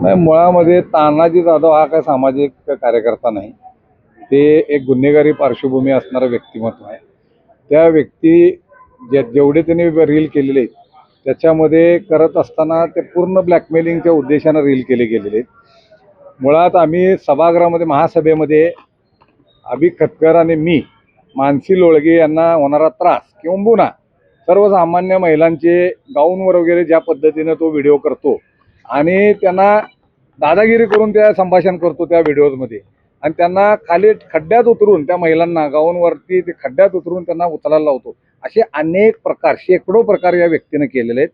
नाही, मुळामध्ये तानाजी जाधव हा काय सामाजिक कार्यकर्ता नाही. ते एक गुन्हेगारी पार्श्वभूमी असणारं व्यक्तिमत्व आहे. त्या व्यक्ती जेवढे त्यांनी रील केलेले आहेत, त्याच्यामध्ये करत असताना ते पूर्ण ब्लॅकमेलिंगच्या उद्देशानं रील केले गेलेले आहेत. मुळात आम्ही सभागृहामध्ये महासभेमध्ये अभि खतकर आणि मी मानसी लोळगे यांना होणारा त्रास किंबहुना सर्वसामान्य महिलांचे गाऊनवर वगैरे ज्या पद्धतीनं तो व्हिडिओ करतो आणि त्यांना दादागिरी करून त्या संभाषण करतो त्या व्हिडिओजमध्ये, आणि त्यांना खाली खड्ड्यात उतरून त्या महिलांना गाऊनवरती ते खड्ड्यात उतरून त्यांना उचलायला लावतो. असे अनेक प्रकार, शेकडो प्रकार या व्यक्तीनं केलेले आहेत.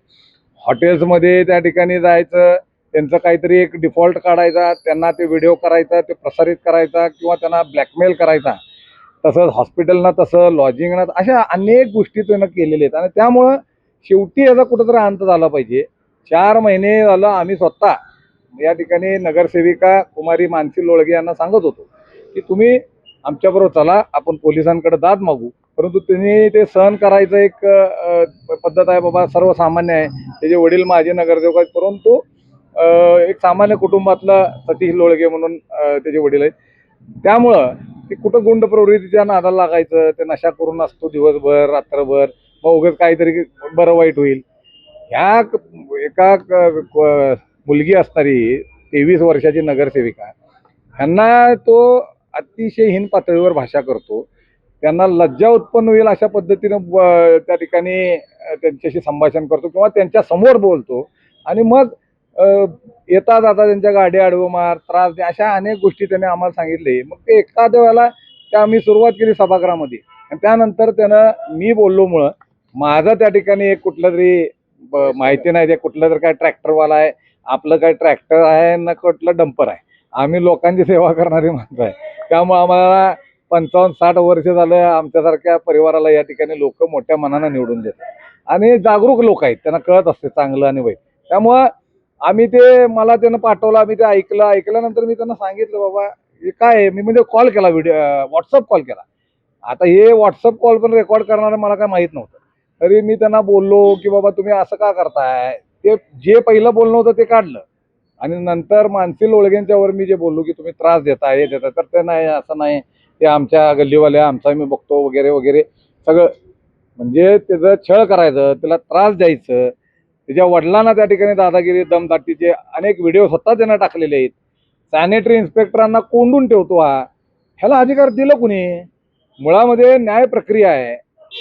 हॉटेल्समध्ये त्या ठिकाणी जायचं, त्यांचं काहीतरी एक डिफॉल्ट काढायचा, त्यांना ते व्हिडिओ करायचा, ते प्रसारित करायचा किंवा त्यांना ब्लॅकमेल करायचा. तसंच हॉस्पिटलना, तसं लॉजिंगना, अशा अनेक गोष्टी त्यानं केलेल्या आहेत. आणि त्यामुळं शेवटी याचा कुठंतरी अंत झाला पाहिजे. 4 महिने झालं आम्ही स्वतः या ठिकाणी नगरसेविका कुमारी मानसी लोळगे यांना सांगत होतो की तुम्ही आमच्याबरोबर चला, आपण पोलिसांकडे दाद मागू. परंतु त्यांनी ते सहन करायचं एक पद्धत आहे. बाबा सर्वसामान्य आहे, त्याचे वडील माझे नगरसेवक आहेत, परंतु एक सामान्य कुटुंबातला सतीश लोळगे म्हणून त्याचे वडील आहेत. त्यामुळं ते कुठं गुंड प्रवृत्तीच्या नादाला लागायचं, ते नशा करून असतो दिवसभर रात्रभर, मग उगाच काहीतरी बरं वाईट होईल. ह्या एका मुलगी असणारी 23 वर्षाची नगरसेविका, ह्यांना तो अतिशय हीन पातळीवर भाषा करतो. त्यांना लज्जा उत्पन्न होईल अशा पद्धतीनं त्या ठिकाणी त्यांच्याशी संभाषण करतो किंवा त्यांच्या समोर बोलतो. आणि मग येता जाता त्यांच्या गाडी अडवू मार, त्रास द्या, अशा अनेक गोष्टी त्याने आम्हाला सांगितले. मग ते एखाद्या वेळेला त्या आम्ही सुरुवात केली सभागृहामध्ये, आणि त्यानंतर त्यानं मी बोललोमुळं माझा त्या ठिकाणी एक कुठलं तरी माहिती नाही, ते कुठलं तरी काय ट्रॅक्टरवाला आहे, आपलं काय ट्रॅक्टर आहे ना कुठलं डंपर आहे. आम्ही लोकांची सेवा करणारी माणसं आहे. त्यामुळे आम्हाला 55-60 वर्ष झालं आमच्यासारख्या परिवाराला या ठिकाणी लोक मोठ्या मनानं निवडून देतात आणि जागरूक लोक आहेत, त्यांना कळत असते चांगलं आणि वाईट. त्यामुळं आम्ही ते मला त्यानं पाठवलं, आम्ही ते ऐकल्यानंतर मी त्यांना सांगितलं बाबा हे काय आहे. मी म्हणजे कॉल केला, व्हॉट्सअप कॉल केला. आता हे व्हॉट्सअप कॉल पण रेकॉर्ड करणारं मला काय माहीत नव्हतं. तरी मी त्यांना बोललो की बाबा तुम्ही असं का करताय. ते जे पहिलं बोलणं होतं ते काढलं, आणि नंतर मानसी लोळगेंच्यावर मी जे बोललो की तुम्ही त्रास देताय हे देताय, तर ते नाही, असं नाही, ते आमच्या गल्लीवाले आमचा मी बघतो वगैरे वगैरे सगळं. म्हणजे त्याचं छळ करायचं, त्याला त्रास द्यायचं. त्याच्या वडिलांना त्या ठिकाणी दादागिरी दमदाटीचे अनेक व्हिडिओ स्वतः त्यानं टाकलेले आहेत. सॅनिटरी इन्स्पेक्टरांना कोंडून ठेवतो हा. ह्याला अधिकार दिलं कुणी. मुळामध्ये न्याय प्रक्रिया आहे.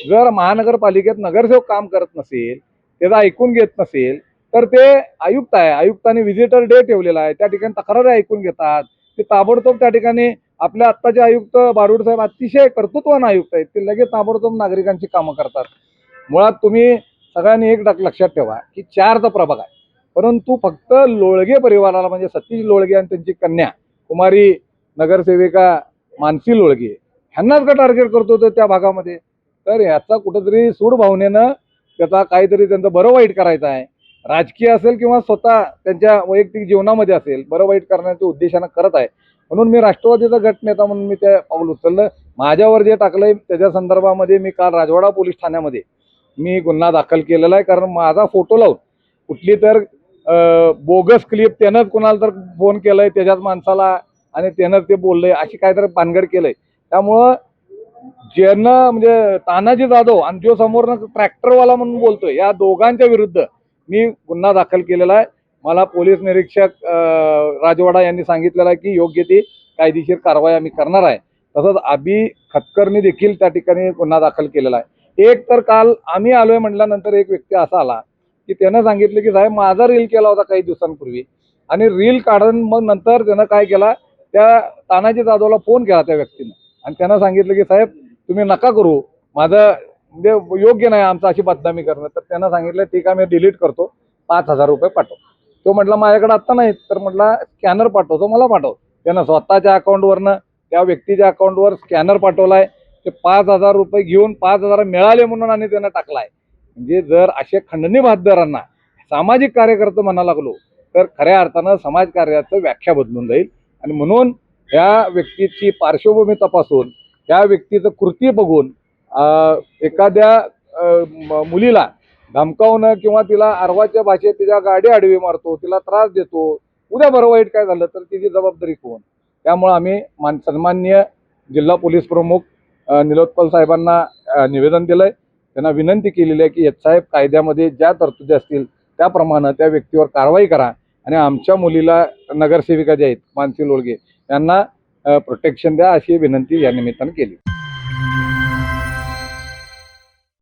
जर महानगरपालिकेत नगरसेवक काम करत नसेल, त्याचं ऐकून घेत नसेल, तर ते आयुक्त आहे, आयुक्तांनी व्हिजिटर डे ठेवलेला आहे, त्या ठिकाणी तक्रारी ऐकून घेतात. ते ताबडतोब त्या ठिकाणी आपल्या आत्ताचे आयुक्त बारुड साहेब अतिशय कर्तृत्वान आयुक्त आहेत, ते लगेच ताबडतोब नागरिकांची कामं करतात. मुळात तुम्ही सगळ्यांनी एक लक्षात ठेवा की 4चा प्रभाग आहे, परंतु फक्त लोळगे परिवाराला म्हणजे सतीश लोळगे आणि त्यांची कन्या कुमारी नगरसेविका मानसी लोळगे ह्यांनाच का टार्गेट करतो त्या भागामध्ये. तर याचा कुठंतरी सूड भावनेनं त्याचा काहीतरी त्यांचं बरं वाईट करायचं आहे. राजकीय असेल किंवा स्वतः त्यांच्या वैयक्तिक जीवनामध्ये असेल, बरं वाईट करण्याच्या उद्देशानं करत आहे. म्हणून मी राष्ट्रवादीचा गटनेता म्हणून मी ते पाऊल उचललं. माझ्यावर जे टाकलंय त्याच्या संदर्भामध्ये मी काल राजवाडा पोलीस ठाण्यामध्ये मी गुन्हा दाखल केलेला आहे. कारण माझा फोटो लावून कुठली तर बोगस क्लिप त्यानंच कुणाला तर फोन केलाय त्याच्याच माणसाला आणि त्यानं ते बोललंय अशी काहीतरी भानगड केलंय. त्यामुळं ज्यांना म्हणजे तानाजी जाधव आणि जो समोरनं ट्रॅक्टरवाला म्हणून बोलतोय, या दोघांच्या विरुद्ध मी गुन्हा दाखल केलेला आहे. मला पोलीस निरीक्षक राजवाडा यांनी सांगितलेलं आहे की योग्य ती कायदेशीर कारवाई आम्ही करणार आहे. तसंच अभि खतकरनी देखील त्या ठिकाणी गुन्हा दाखल केलेला आहे. एक तर काल आम्ही आलोय म्हटल्यानंतर एक व्यक्ती असा आला की त्यानं सांगितलं की साहेब माझा रील केला होता काही दिवसांपूर्वी, आणि रील काढून मग नंतर त्यानं काय केला, त्या तानाजी जाधवला फोन केला त्या व्यक्तीनं, आणि त्यानं सांगितलं की साहेब तुम्ही नका करू, माझं म्हणजे योग्य नाही आमचं अशी बदनामी करणं. तर त्यानं सांगितलं ठीक आहे मी डिलीट करतो, 5,000 रुपये पाठव. तो म्हटला माझ्याकडे आत्ता नाही, तर म्हटला स्कॅनर पाठवतो, मला पाठव. त्यानं स्वतःच्या अकाउंटवरनं त्या व्यक्तीच्या अकाउंटवर स्कॅनर पाठवलाय. ते 5,000 रुपये घेऊन 5,000 मिळाले म्हणून आणि त्यानं टाकलाय. म्हणजे जर असे खंडणी बहादरांना सामाजिक कार्यकर्ते म्हणायला लागलो तर खऱ्या अर्थानं समाजकार्याचं व्याख्या बदलून जाईल. आणि म्हणून या व्यक्तीची पार्श्वभूमी तपासून त्या व्यक्तीचं कृती बघून एखाद्या मुलीला धमकावणं किंवा तिला अर्वाच्या भाषेत तिच्या गाडी आडवी मारतो, तिला त्रास देतो, उद्या बरं वाईट काय झालं तर तिची जबाबदारी कोण? त्यामुळं आम्ही सन्माननीय जिल्हा पोलीस प्रमुख निलोत्पल साहेबांना निवेदन दिलंय. त्यांना विनंती केलेली आहे की साहेब कायद्यामध्ये ज्या तरतुदी असतील त्याप्रमाणे त्या व्यक्तीवर कारवाई करा आणि आमच्या मुलीला नगरसेविका ज्या आहेत मानसी लोळगे यांना प्रोटेक्शन द्या, अशी विनंती या निमित्तानं केली.